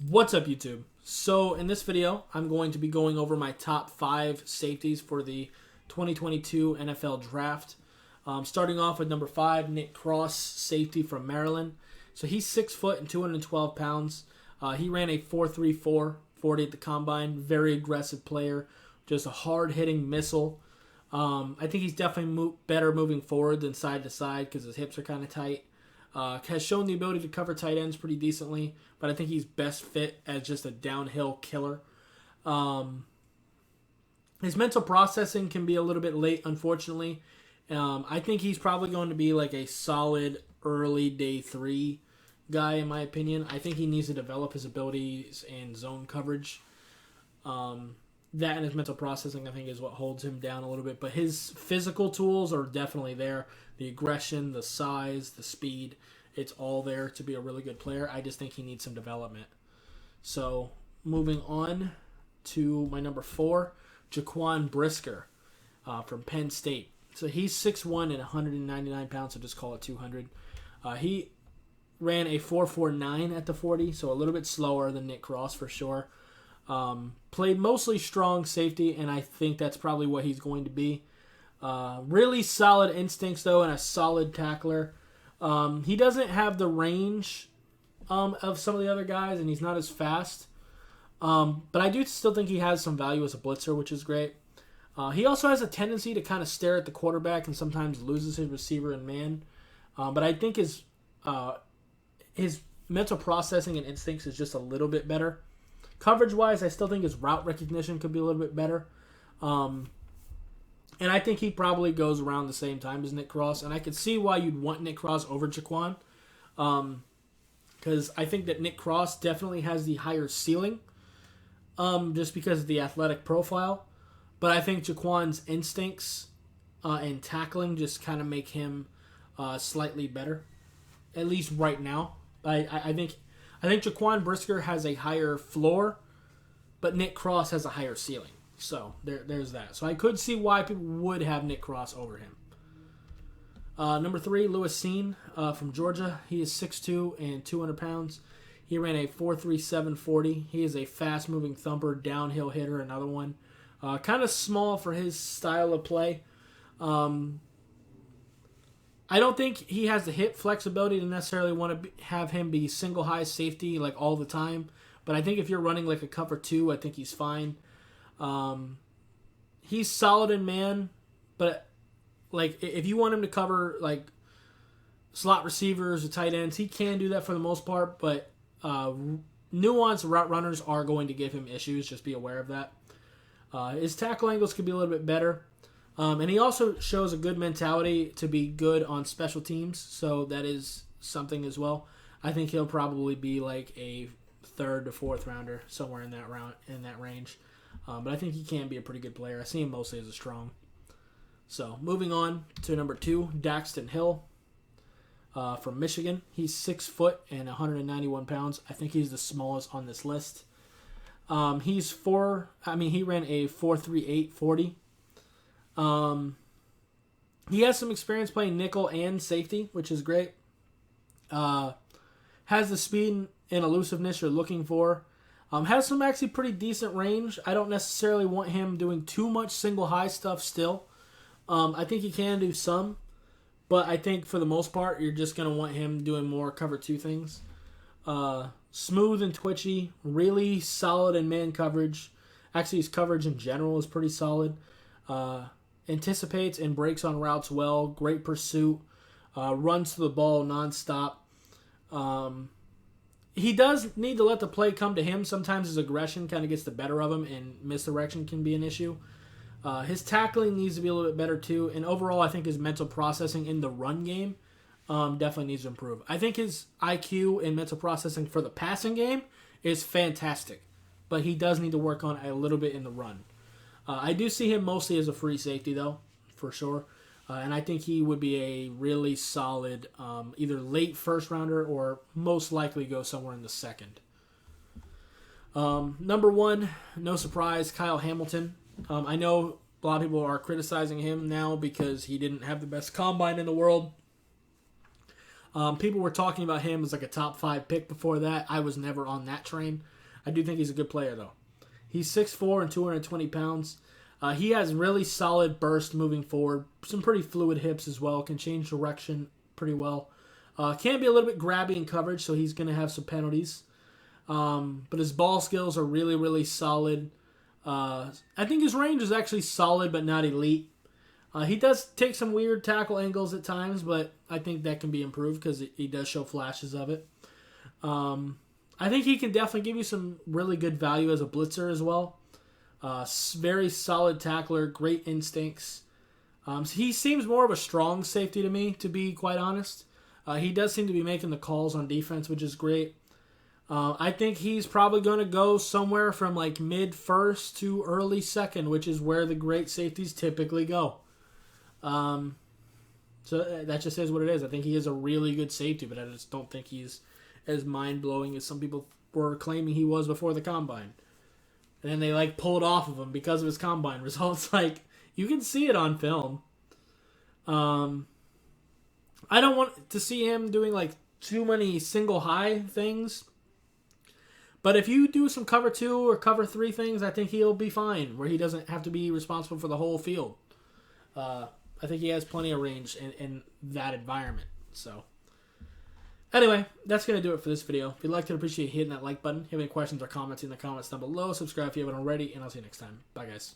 What's up, YouTube? So in this video, I'm going to be going over my top 5 safeties for the 2022 NFL Draft. Starting off with number 5, Nick Cross, safety from Maryland. So he's 6 foot and 212 pounds. He ran a 4.34 40 at the combine. Very aggressive player, just a hard-hitting missile. I think he's definitely better moving forward than side to side because his hips are kind of tight. Has shown the ability to cover tight ends pretty decently, but I think he's best fit as just a downhill killer. His mental processing can be a little bit late, unfortunately. I think he's probably going to be like a solid early day 3 guy, in my opinion. I think he needs to develop his abilities in zone coverage. That and his mental processing, I think, is what holds him down a little bit. But his physical tools are definitely there. The aggression, the size, the speed, it's all there to be a really good player. I just think he needs some development. So, moving on to my number 4, Jaquan Brisker from Penn State. So he's 6'1 and 199 pounds, so just call it 200. He ran a 4.49 at the 40, so a little bit slower than Nick Cross for sure. Played mostly strong safety, and I think that's probably what he's going to be. Really solid instincts, though, and a solid tackler. He doesn't have the range of some of the other guys, and he's not as fast. But I do still think he has some value as a blitzer, which is great. He also has a tendency to kind of stare at the quarterback and sometimes loses his receiver and man. But I think his mental processing and instincts is just a little bit better. Coverage-wise, I still think his route recognition could be a little bit better. And I think he probably goes around the same time as Nick Cross. And I could see why you'd want Nick Cross over Jaquan. Because I think that Nick Cross definitely has the higher ceiling. Just because of the athletic profile. But I think Jaquan's instincts and tackling just kind of make him slightly better. At least right now. I think Jaquan Brisker has a higher floor, but Nick Cross has a higher ceiling. So there's that. So I could see why people would have Nick Cross over him. Number 3, Lewis Seen from Georgia. He is 6'2 and 200 pounds. He ran a 4.37 40. He is a fast-moving thumper, downhill hitter, another one. Kind of small for his style of play. I don't think he has the hip flexibility to necessarily want to have him be single high safety like all the time. But I think if you're running like a cover 2, I think he's fine. He's solid in man, but like if you want him to cover like slot receivers or tight ends, he can do that for the most part. But nuanced route runners are going to give him issues. Just be aware of that. His tackle angles could be a little bit better. And he also shows a good mentality to be good on special teams, so that is something as well. I think he'll probably be like a 3rd to 4th rounder, somewhere in that range. But I think he can be a pretty good player. I see him mostly as a strong. So moving on to number 2, Dalton Hill from Michigan. He's 6 foot and 191 pounds. I think he's the smallest on this list. He ran a 4.38 40. He has some experience playing nickel and safety, which is great. Has the speed and elusiveness you're looking for. Has some actually pretty decent range. I don't necessarily want him doing too much single high stuff still. I think he can do some, but I think for the most part, you're just going to want him doing more cover 2 things. Smooth and twitchy, really solid in man coverage. Actually, his coverage in general is pretty solid. Anticipates and breaks on routes well. Great pursuit. Runs to the ball nonstop. He does need to let the play come to him. Sometimes his aggression kind of gets the better of him, and misdirection can be an issue. His tackling needs to be a little bit better too. And overall, I think his mental processing in the run game definitely needs to improve. I think his IQ and mental processing for the passing game is fantastic, but he does need to work on a little bit in the run. I do see him mostly as a free safety, though, for sure. And I think he would be a really solid either late first rounder or most likely go somewhere in the 2nd. Number 1, no surprise, Kyle Hamilton. I know a lot of people are criticizing him now because he didn't have the best combine in the world. People were talking about him as like a top 5 pick before that. I was never on that train. I do think he's a good player, though. He's 6'4" and 220 pounds. He has really solid burst moving forward. Some pretty fluid hips as well. Can change direction pretty well. Can be a little bit grabby in coverage, so he's going to have some penalties. But his ball skills are really, really solid. I think his range is actually solid, but not elite. He does take some weird tackle angles at times, but I think that can be improved because he does show flashes of it. I think he can definitely give you some really good value as a blitzer as well. Very solid tackler, great instincts. He seems more of a strong safety to me, to be quite honest. He does seem to be making the calls on defense, which is great. I think he's probably going to go somewhere from like mid-first to early second, which is where the great safeties typically go. So that just is what it is. I think he is a really good safety, but I just don't think he's as mind-blowing as some people were claiming he was before the Combine. And then they like pulled off of him because of his Combine results. Like, you can see it on film. I don't want to see him doing like too many single high things. But if you do some cover 2 or cover 3 things, I think he'll be fine, where he doesn't have to be responsible for the whole field. I think he has plenty of range in that environment. So, anyway, that's going to do it for this video. If you'd like to appreciate hitting that like button. If you have any questions or comments in the comments down below, subscribe if you haven't already, and I'll see you next time. Bye, guys.